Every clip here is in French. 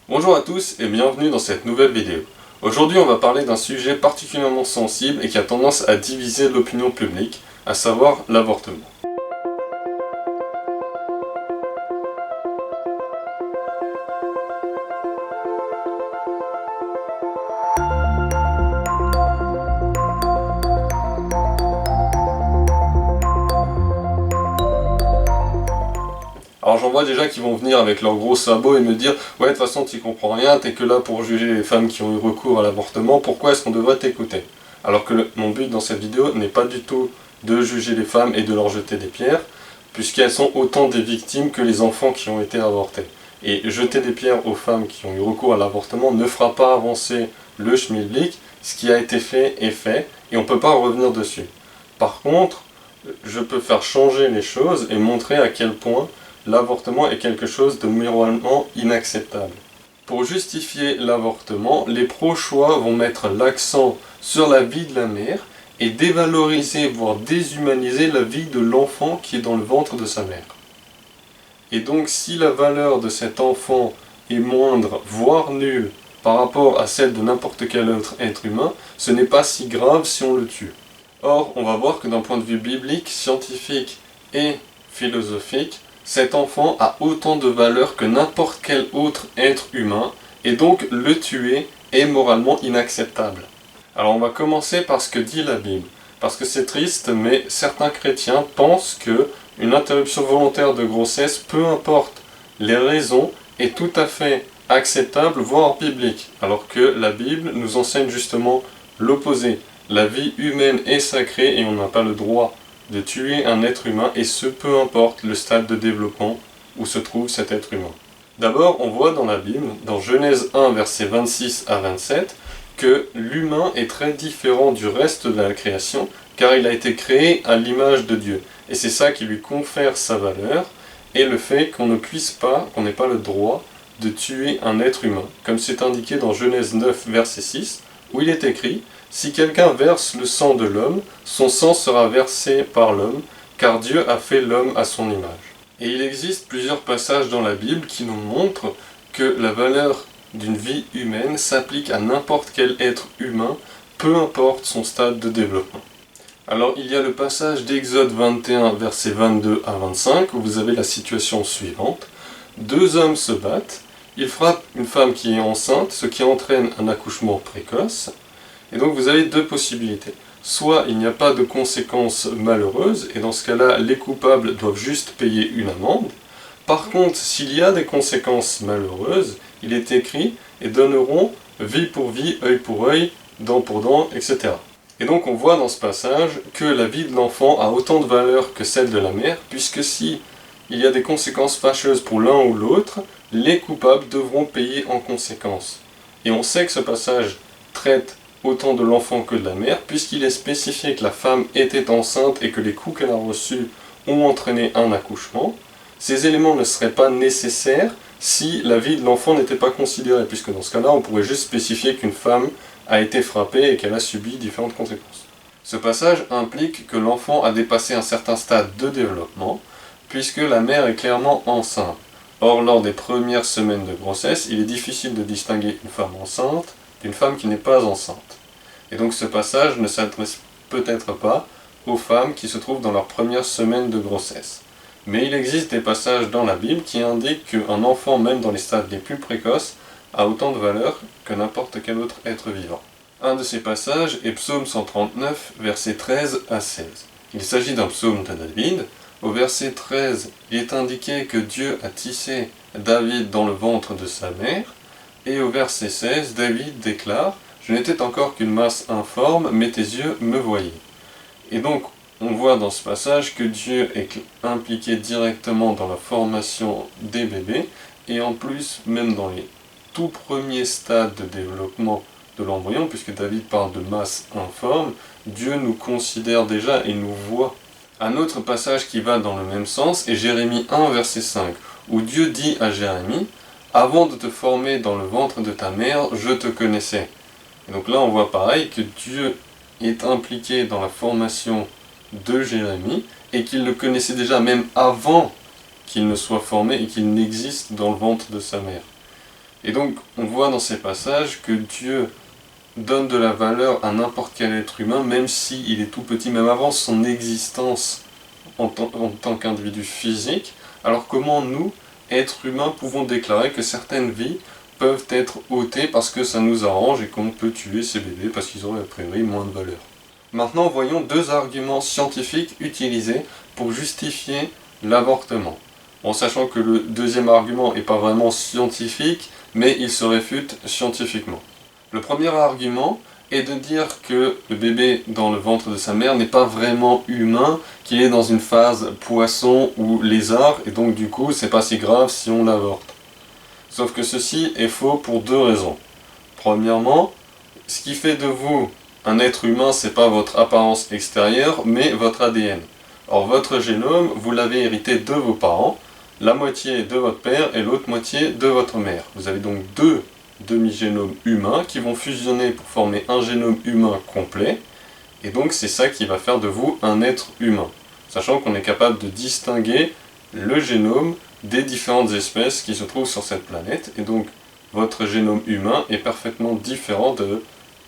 Bonjour à tous et bienvenue dans cette nouvelle vidéo. Aujourd'hui on va parler d'un sujet particulièrement sensible et qui a tendance à diviser l'opinion publique, à savoir l'avortement. Alors j'en vois déjà qui vont venir avec leurs gros sabots et me dire « Ouais, de toute façon tu comprends rien, t'es que là pour juger les femmes qui ont eu recours à l'avortement, pourquoi est-ce qu'on devrait t'écouter ?» Alors que mon but dans cette vidéo n'est pas du tout de juger les femmes et de leur jeter des pierres, puisqu'elles sont autant des victimes que les enfants qui ont été avortés. Et jeter des pierres aux femmes qui ont eu recours à l'avortement ne fera pas avancer le schmilblick, ce qui a été fait est fait, et on ne peut pas revenir dessus. Par contre, je peux faire changer les choses et montrer à quel point l'avortement est quelque chose de moralement inacceptable. Pour justifier l'avortement, les pro-choix vont mettre l'accent sur la vie de la mère et dévaloriser, voire déshumaniser la vie de l'enfant qui est dans le ventre de sa mère. Et donc si la valeur de cet enfant est moindre, voire nulle, par rapport à celle de n'importe quel autre être humain, ce n'est pas si grave si on le tue. Or, on va voir que d'un point de vue biblique, scientifique et philosophique, cet enfant a autant de valeur que n'importe quel autre être humain, et donc le tuer est moralement inacceptable. Alors on va commencer par ce que dit la Bible, parce que c'est triste, mais certains chrétiens pensent que une interruption volontaire de grossesse, peu importe les raisons, est tout à fait acceptable, voire biblique, alors que la Bible nous enseigne justement l'opposé. La vie humaine est sacrée et on n'a pas le droit de tuer un être humain, et ce peu importe le stade de développement où se trouve cet être humain. D'abord, on voit dans la Bible, dans Genèse 1, versets 26 à 27, que l'humain est très différent du reste de la création, car il a été créé à l'image de Dieu. Et c'est ça qui lui confère sa valeur, et le fait qu'on ne puisse pas, qu'on n'ait pas le droit de tuer un être humain, comme c'est indiqué dans Genèse 9, verset 6, où il est écrit « Si quelqu'un verse le sang de l'homme, son sang sera versé par l'homme, car Dieu a fait l'homme à son image. » Et il existe plusieurs passages dans la Bible qui nous montrent que la valeur d'une vie humaine s'applique à n'importe quel être humain, peu importe son stade de développement. Alors il y a le passage d'Exode 21, versets 22 à 25, où vous avez la situation suivante. Deux hommes se battent, ils frappent une femme qui est enceinte, ce qui entraîne un accouchement précoce. Et donc vous avez deux possibilités. Soit il n'y a pas de conséquences malheureuses, et dans ce cas-là, les coupables doivent juste payer une amende. Par contre, s'il y a des conséquences malheureuses, il est écrit « et donneront vie pour vie, œil pour œil, dent pour dent, etc. » Et donc on voit dans ce passage que la vie de l'enfant a autant de valeur que celle de la mère, puisque si il y a des conséquences fâcheuses pour l'un ou l'autre, les coupables devront payer en conséquence. Et on sait que ce passage traite autant de l'enfant que de la mère, puisqu'il est spécifié que la femme était enceinte et que les coups qu'elle a reçus ont entraîné un accouchement. Ces éléments ne seraient pas nécessaires si la vie de l'enfant n'était pas considérée, puisque dans ce cas-là, on pourrait juste spécifier qu'une femme a été frappée et qu'elle a subi différentes conséquences. Ce passage implique que l'enfant a dépassé un certain stade de développement, puisque la mère est clairement enceinte. Or, lors des premières semaines de grossesse, il est difficile de distinguer une femme enceinte d'une femme qui n'est pas enceinte. Et donc ce passage ne s'adresse peut-être pas aux femmes qui se trouvent dans leur première semaine de grossesse. Mais il existe des passages dans la Bible qui indiquent qu'un enfant, même dans les stades les plus précoces, a autant de valeur que n'importe quel autre être vivant. Un de ces passages est Psaume 139, versets 13 à 16. Il s'agit d'un psaume de David. Au verset 13, il est indiqué que Dieu a tissé David dans le ventre de sa mère. Et au verset 16, David déclare « Je n'étais encore qu'une masse informe, mais tes yeux me voyaient. » Et donc, on voit dans ce passage que Dieu est impliqué directement dans la formation des bébés, et en plus, même dans les tout premiers stades de développement de l'embryon, puisque David parle de masse informe, Dieu nous considère déjà et nous voit. Un autre passage qui va dans le même sens est Jérémie 1, verset 5, où Dieu dit à Jérémie « Avant de te former dans le ventre de ta mère, je te connaissais. » Et donc là, on voit pareil que Dieu est impliqué dans la formation de Jérémie et qu'il le connaissait déjà même avant qu'il ne soit formé et qu'il n'existe dans le ventre de sa mère. Et donc on voit dans ces passages que Dieu donne de la valeur à n'importe quel être humain, même s'il est tout petit, même avant son existence en tant qu'individu physique. Alors comment nous, êtres humains, pouvons déclarer que certaines vies peuvent être ôtées parce que ça nous arrange et qu'on peut tuer ces bébés parce qu'ils auraient a priori moins de valeur. Maintenant voyons deux arguments scientifiques utilisés pour justifier l'avortement. En sachant que le deuxième argument n'est pas vraiment scientifique, mais il se réfute scientifiquement. Le premier argument est de dire que le bébé dans le ventre de sa mère n'est pas vraiment humain, qu'il est dans une phase poisson ou lézard, et donc du coup c'est pas si grave si on l'avorte. Sauf que ceci est faux pour deux raisons. Premièrement, ce qui fait de vous un être humain, c'est pas votre apparence extérieure, mais votre ADN. Or votre génome, vous l'avez hérité de vos parents, la moitié de votre père et l'autre moitié de votre mère. Vous avez donc deux demi-génomes humains qui vont fusionner pour former un génome humain complet, et donc c'est ça qui va faire de vous un être humain, sachant qu'on est capable de distinguer le génome des différentes espèces qui se trouvent sur cette planète, et donc votre génome humain est parfaitement différent de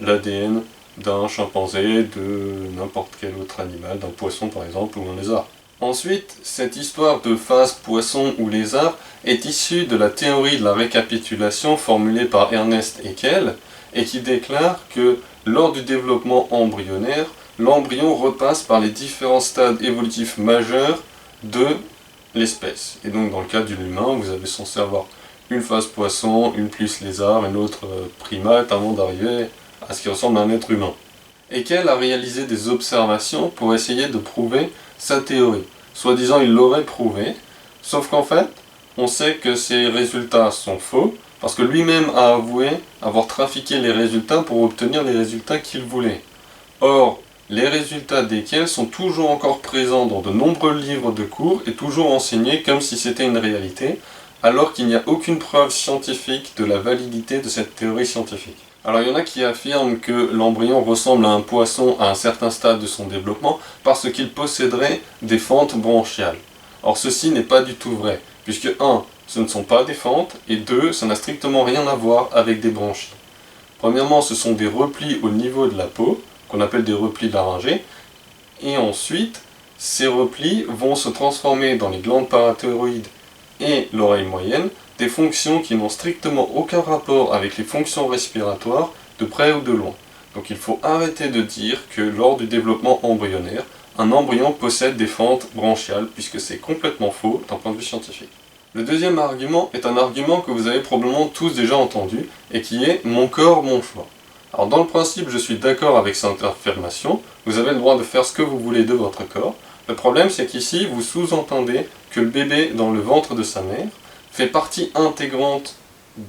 l'ADN d'un chimpanzé, de n'importe quel autre animal, d'un poisson par exemple, ou d'un lézard. Ensuite, cette histoire de phase poisson ou lézard est issue de la théorie de la récapitulation formulée par Ernest Haeckel, et qui déclare que lors du développement embryonnaire, l'embryon repasse par les différents stades évolutifs majeurs de l'espèce. Et donc dans le cas de l'humain, vous avez censé avoir une phase poisson, une plus lézard, une autre primate, avant d'arriver à ce qui ressemble à un être humain. Haeckel a réalisé des observations pour essayer de prouver sa théorie. Soi-disant, il l'aurait prouvé, sauf qu'en fait, on sait que ces résultats sont faux, parce que lui-même a avoué avoir trafiqué les résultats pour obtenir les résultats qu'il voulait. Or, les résultats d'Haeckel sont toujours encore présents dans de nombreux livres de cours et toujours enseignés comme si c'était une réalité, alors qu'il n'y a aucune preuve scientifique de la validité de cette théorie scientifique. Alors il y en a qui affirment que l'embryon ressemble à un poisson à un certain stade de son développement parce qu'il posséderait des fentes branchiales. Or ceci n'est pas du tout vrai, puisque 1. Ce ne sont pas des fentes, et 2. Ça n'a strictement rien à voir avec des branchies. Premièrement, ce sont des replis au niveau de la peau, qu'on appelle des replis laryngés, et ensuite, ces replis vont se transformer dans les glandes parathyroïdes et l'oreille moyenne, des fonctions qui n'ont strictement aucun rapport avec les fonctions respiratoires de près ou de loin. Donc il faut arrêter de dire que lors du développement embryonnaire, un embryon possède des fentes branchiales, puisque c'est complètement faux d'un point de vue scientifique. Le deuxième argument est un argument que vous avez probablement tous déjà entendu, et qui est « mon corps, mon choix ». Alors dans le principe, je suis d'accord avec cette affirmation, vous avez le droit de faire ce que vous voulez de votre corps. Le problème c'est qu'ici, vous sous-entendez que le bébé dans le ventre de sa mère fait partie intégrante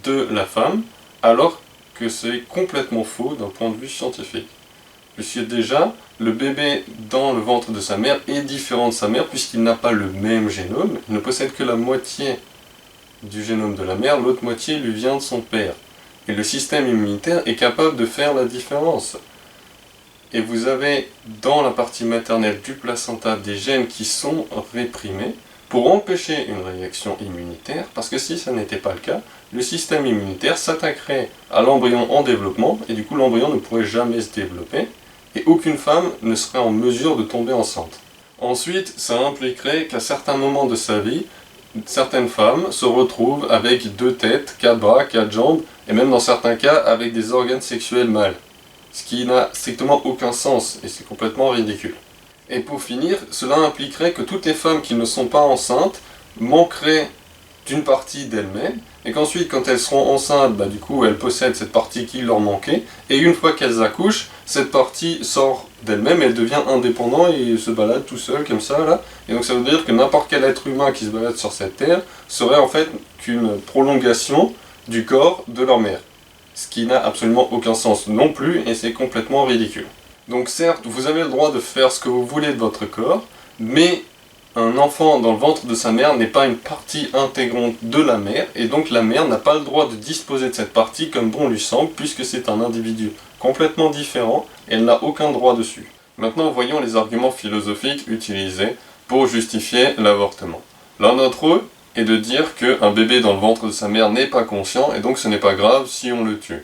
de la femme, alors que c'est complètement faux d'un point de vue scientifique. Puisque déjà, le bébé dans le ventre de sa mère est différent de sa mère, puisqu'il n'a pas le même génome, il ne possède que la moitié du génome de la mère, l'autre moitié lui vient de son père. Et le système immunitaire est capable de faire la différence. Et vous avez dans la partie maternelle du placenta des gènes qui sont réprimés, pour empêcher une réaction immunitaire, parce que si ça n'était pas le cas, le système immunitaire s'attaquerait à l'embryon en développement, et du coup l'embryon ne pourrait jamais se développer, et aucune femme ne serait en mesure de tomber enceinte. Ensuite, ça impliquerait qu'à certains moments de sa vie, certaines femmes se retrouvent avec 2 têtes, 4 bras, 4 jambes, et même dans certains cas avec des organes sexuels mâles. Ce qui n'a strictement aucun sens, et c'est complètement ridicule. Et pour finir, cela impliquerait que toutes les femmes qui ne sont pas enceintes manqueraient d'une partie d'elles-mêmes, et qu'ensuite quand elles seront enceintes, du coup elles possèdent cette partie qui leur manquait, et une fois qu'elles accouchent, cette partie sort d'elle-même, elle devient indépendante et se balade tout seul comme ça là, et donc ça veut dire que n'importe quel être humain qui se balade sur cette terre serait en fait qu'une prolongation du corps de leur mère. Ce qui n'a absolument aucun sens non plus, et c'est complètement ridicule. Donc certes, vous avez le droit de faire ce que vous voulez de votre corps, mais un enfant dans le ventre de sa mère n'est pas une partie intégrante de la mère, et donc la mère n'a pas le droit de disposer de cette partie comme bon lui semble, puisque c'est un individu complètement différent, et elle n'a aucun droit dessus. Maintenant, voyons les arguments philosophiques utilisés pour justifier l'avortement. L'un d'entre eux et de dire qu'un bébé dans le ventre de sa mère n'est pas conscient et donc ce n'est pas grave si on le tue.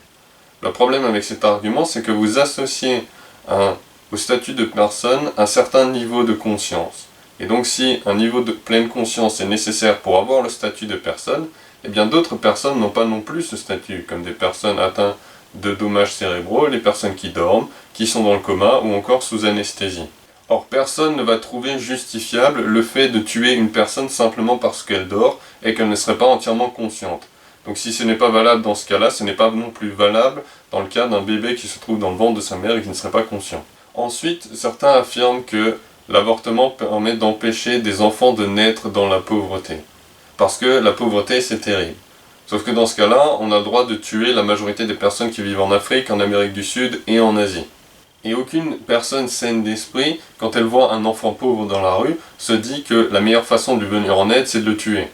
Le problème avec cet argument, c'est que vous associez au statut de personne un certain niveau de conscience. Et donc si un niveau de pleine conscience est nécessaire pour avoir le statut de personne, eh bien d'autres personnes n'ont pas non plus ce statut, comme des personnes atteintes de dommages cérébraux, les personnes qui dorment, qui sont dans le coma ou encore sous anesthésie. Or, personne ne va trouver justifiable le fait de tuer une personne simplement parce qu'elle dort et qu'elle ne serait pas entièrement consciente. Donc si ce n'est pas valable dans ce cas-là, ce n'est pas non plus valable dans le cas d'un bébé qui se trouve dans le ventre de sa mère et qui ne serait pas conscient. Ensuite, certains affirment que l'avortement permet d'empêcher des enfants de naître dans la pauvreté. Parce que la pauvreté, c'est terrible. Sauf que dans ce cas-là, on a le droit de tuer la majorité des personnes qui vivent en Afrique, en Amérique du Sud et en Asie. Et aucune personne saine d'esprit, quand elle voit un enfant pauvre dans la rue, se dit que la meilleure façon de lui venir en aide, c'est de le tuer.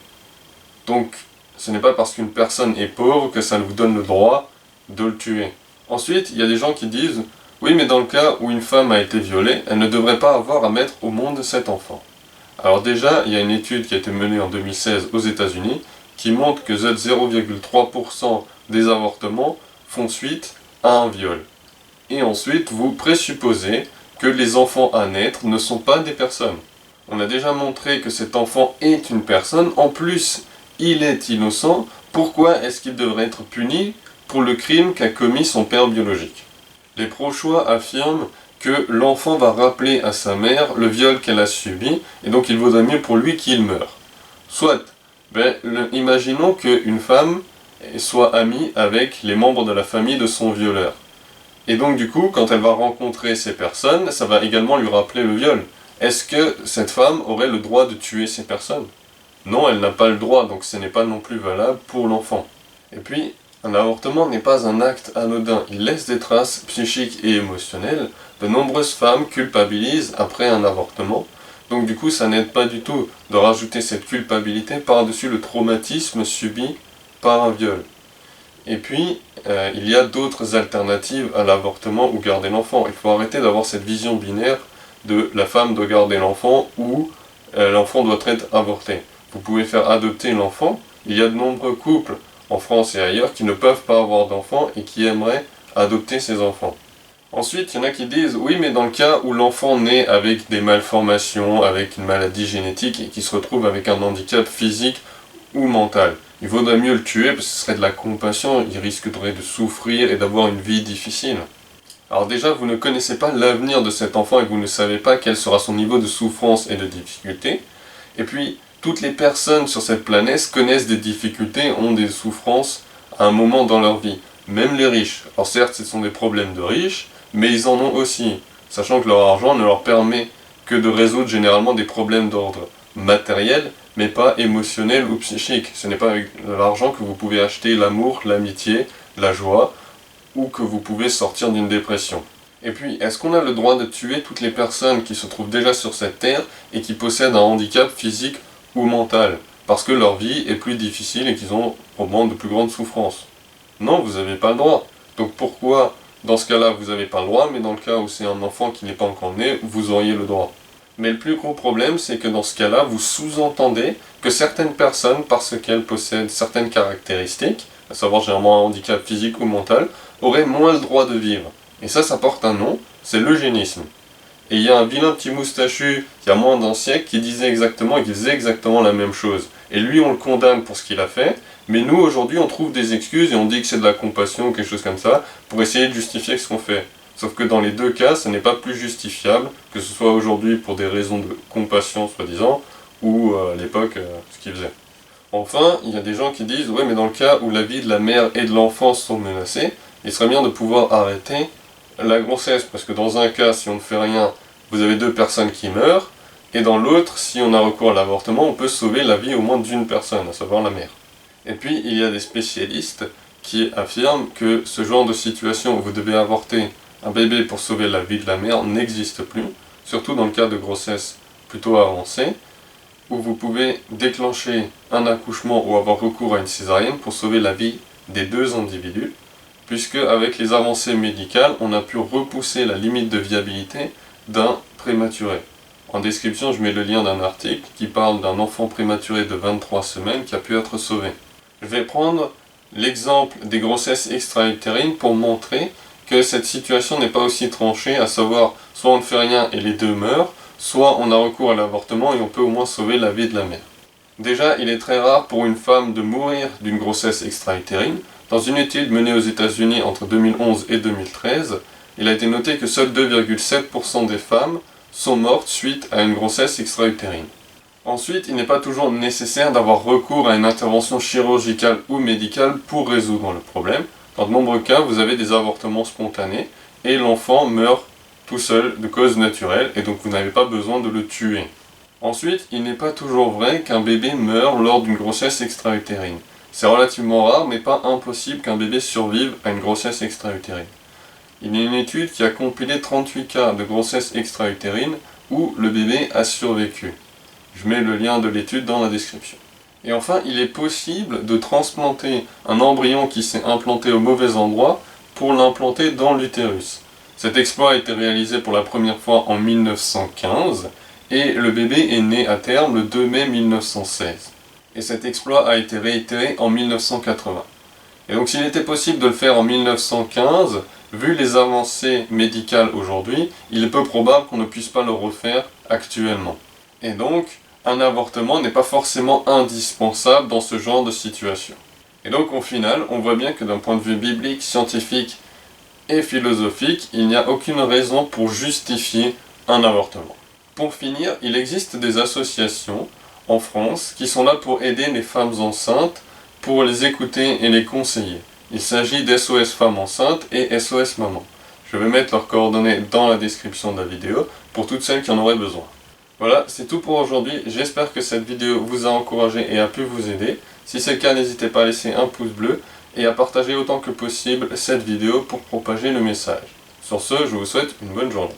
Donc, ce n'est pas parce qu'une personne est pauvre que ça vous donne le droit de le tuer. Ensuite, il y a des gens qui disent « Oui, mais dans le cas où une femme a été violée, elle ne devrait pas avoir à mettre au monde cet enfant. » Alors déjà, il y a une étude qui a été menée en 2016 aux États-Unis qui montre que 0,3% des avortements font suite à un viol. Et ensuite, vous présupposez que les enfants à naître ne sont pas des personnes. On a déjà montré que cet enfant est une personne, en plus, il est innocent, pourquoi est-ce qu'il devrait être puni pour le crime qu'a commis son père biologique? Les pro-choix affirment que l'enfant va rappeler à sa mère le viol qu'elle a subi, et donc il vaudrait mieux pour lui qu'il meure. Soit, imaginons qu'une femme soit amie avec les membres de la famille de son violeur. Et donc du coup, quand elle va rencontrer ces personnes, ça va également lui rappeler le viol. Est-ce que cette femme aurait le droit de tuer ces personnes? Non, elle n'a pas le droit, donc ce n'est pas non plus valable pour l'enfant. Et puis, un avortement n'est pas un acte anodin, il laisse des traces psychiques et émotionnelles. De nombreuses femmes culpabilisent après un avortement, donc du coup ça n'aide pas du tout de rajouter cette culpabilité par-dessus le traumatisme subi par un viol. Et puis, il y a d'autres alternatives à l'avortement ou garder l'enfant. Il faut arrêter d'avoir cette vision binaire de la femme doit garder l'enfant ou l'enfant doit être avorté. Vous pouvez faire adopter l'enfant. Il y a de nombreux couples en France et ailleurs qui ne peuvent pas avoir d'enfants et qui aimeraient adopter ces enfants. Ensuite, il y en a qui disent, oui, mais dans le cas où l'enfant naît avec des malformations, avec une maladie génétique et qui se retrouve avec un handicap physique ou mental, il vaudrait mieux le tuer parce que ce serait de la compassion, il risquerait de souffrir et d'avoir une vie difficile. Alors déjà, vous ne connaissez pas l'avenir de cet enfant et vous ne savez pas quel sera son niveau de souffrance et de difficulté. Et puis, toutes les personnes sur cette planète connaissent des difficultés, ont des souffrances à un moment dans leur vie. Même les riches. Alors certes, ce sont des problèmes de riches, mais ils en ont aussi, sachant que leur argent ne leur permet que de résoudre généralement des problèmes d'ordre matériel, mais pas émotionnel ou psychique. Ce n'est pas avec l'argent que vous pouvez acheter l'amour, l'amitié, la joie, ou que vous pouvez sortir d'une dépression. Et puis, est-ce qu'on a le droit de tuer toutes les personnes qui se trouvent déjà sur cette terre et qui possèdent un handicap physique ou mental, parce que leur vie est plus difficile et qu'ils ont probablement de plus grandes souffrances? Non, vous n'avez pas le droit. Donc pourquoi, dans ce cas-là, vous n'avez pas le droit, mais dans le cas où c'est un enfant qui n'est pas encore né, vous auriez le droit? Mais le plus gros problème, c'est que dans ce cas-là, vous sous-entendez que certaines personnes, parce qu'elles possèdent certaines caractéristiques, à savoir généralement un handicap physique ou mental, auraient moins le droit de vivre. Et ça porte un nom, c'est l'eugénisme. Et il y a un vilain petit moustachu, il y a moins d'un siècle, qui disait exactement et qui faisait exactement la même chose. Et lui, on le condamne pour ce qu'il a fait, mais nous, aujourd'hui, on trouve des excuses et on dit que c'est de la compassion ou quelque chose comme ça, pour essayer de justifier ce qu'on fait. Sauf que dans les deux cas, ce n'est pas plus justifiable, que ce soit aujourd'hui pour des raisons de compassion, soi-disant, ou à l'époque, ce qu'il faisait. Enfin, il y a des gens qui disent « Ouais, mais dans le cas où la vie de la mère et de l'enfant sont menacées, il serait bien de pouvoir arrêter la grossesse, parce que dans un cas, si on ne fait rien, vous avez deux personnes qui meurent, et dans l'autre, si on a recours à l'avortement, on peut sauver la vie au moins d'une personne, à savoir la mère. » Et puis, il y a des spécialistes qui affirment que ce genre de situation où vous devez avorter un bébé pour sauver la vie de la mère n'existe plus, surtout dans le cas de grossesse plutôt avancée, où vous pouvez déclencher un accouchement ou avoir recours à une césarienne pour sauver la vie des deux individus, puisque avec les avancées médicales, on a pu repousser la limite de viabilité d'un prématuré. En description, je mets le lien d'un article qui parle d'un enfant prématuré de 23 semaines qui a pu être sauvé. Je vais prendre l'exemple des grossesses extra-utérines pour montrer que cette situation n'est pas aussi tranchée, à savoir soit on ne fait rien et les deux meurent, soit on a recours à l'avortement et on peut au moins sauver la vie de la mère. Déjà, il est très rare pour une femme de mourir d'une grossesse extra-utérine. Dans une étude menée aux États-Unis entre 2011 et 2013, il a été noté que seuls 2,7% des femmes sont mortes suite à une grossesse extra-utérine. Ensuite, il n'est pas toujours nécessaire d'avoir recours à une intervention chirurgicale ou médicale pour résoudre le problème. Dans de nombreux cas, vous avez des avortements spontanés et l'enfant meurt tout seul de cause naturelle et donc vous n'avez pas besoin de le tuer. Ensuite, il n'est pas toujours vrai qu'un bébé meurt lors d'une grossesse extra-utérine. C'est relativement rare mais pas impossible qu'un bébé survive à une grossesse extra-utérine. Il y a une étude qui a compilé 38 cas de grossesse extra-utérine où le bébé a survécu. Je mets le lien de l'étude dans la description. Et enfin, il est possible de transplanter un embryon qui s'est implanté au mauvais endroit pour l'implanter dans l'utérus. Cet exploit a été réalisé pour la première fois en 1915 et le bébé est né à terme le 2 mai 1916. Et cet exploit a été réitéré en 1980. Et donc s'il était possible de le faire en 1915, vu les avancées médicales aujourd'hui, il est peu probable qu'on ne puisse pas le refaire actuellement. Et donc, un avortement n'est pas forcément indispensable dans ce genre de situation. Et donc au final, on voit bien que d'un point de vue biblique, scientifique et philosophique, il n'y a aucune raison pour justifier un avortement. Pour finir, il existe des associations en France qui sont là pour aider les femmes enceintes, pour les écouter et les conseiller. Il s'agit d'SOS Femmes Enceintes et SOS Maman. Je vais mettre leurs coordonnées dans la description de la vidéo pour toutes celles qui en auraient besoin. Voilà, c'est tout pour aujourd'hui. J'espère que cette vidéo vous a encouragé et a pu vous aider. Si c'est le cas, n'hésitez pas à laisser un pouce bleu et à partager autant que possible cette vidéo pour propager le message. Sur ce, je vous souhaite une bonne journée.